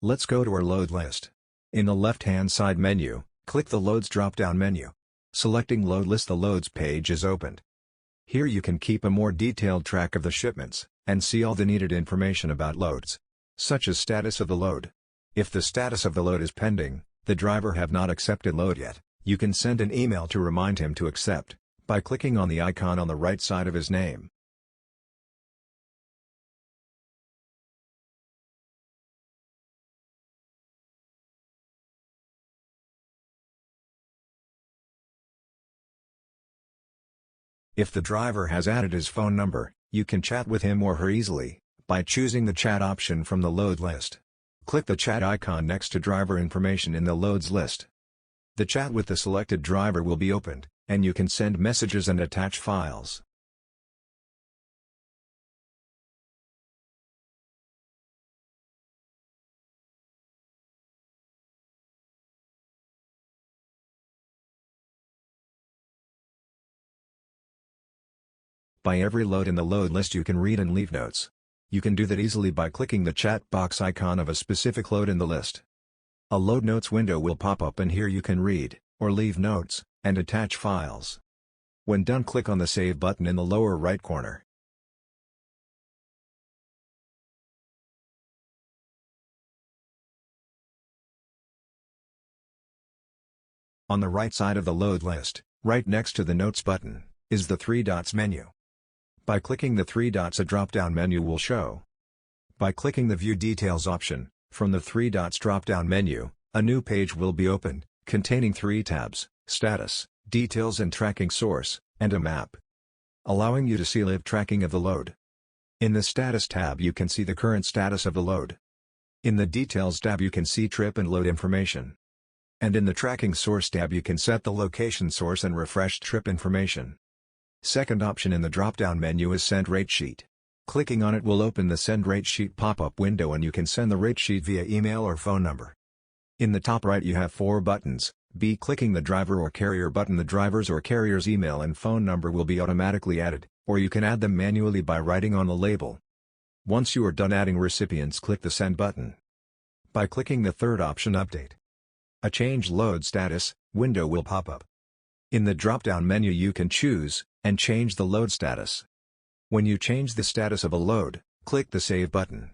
Let's go to our load list. In the left-hand side menu, click the Loads drop-down menu. Selecting Load List, the Loads page is opened. Here you can keep a more detailed track of the shipments, and see all the needed information about loads, such as status of the load. If the status of the load is pending, the driver have not accepted load yet, you can send an email to remind him to accept, by clicking on the icon on the right side of his name. If the driver has added his phone number, you can chat with him or her easily, by choosing the chat option from the load list. Click the chat icon next to driver information in the loads list. The chat with the selected driver will be opened, and you can send messages and attach files. By every load in the load list you can read and leave notes. You can do that easily by clicking the chat box icon of a specific load in the list. A load notes window will pop up, and here you can read, or leave notes, and attach files. When done, click on the Save button in the lower right corner. On the right side of the load list, right next to the Notes button, is the three dots menu. By clicking the three dots, a drop-down menu will show. By clicking the View Details option, from the three dots drop-down menu, a new page will be opened, containing 3 tabs, Status, Details and Tracking Source, and a map, allowing you to see live tracking of the load. In the Status tab you can see the current status of the load. In the Details tab you can see trip and load information. And in the Tracking Source tab you can set the location source and refresh trip information. Second option in the drop-down menu is Send Rate Sheet. Clicking on it will open the Send Rate Sheet pop-up window, and you can send the rate sheet via email or phone number. In the top right you have 4 buttons. By clicking the driver or carrier button, the driver's or carrier's email and phone number will be automatically added, or you can add them manually by writing on the label. Once you are done adding recipients, click the Send button. By clicking the third option, Update, a Change Load Status window will pop up. In the drop-down menu you can choose and change the load status. When you change the status of a load, click the Save button.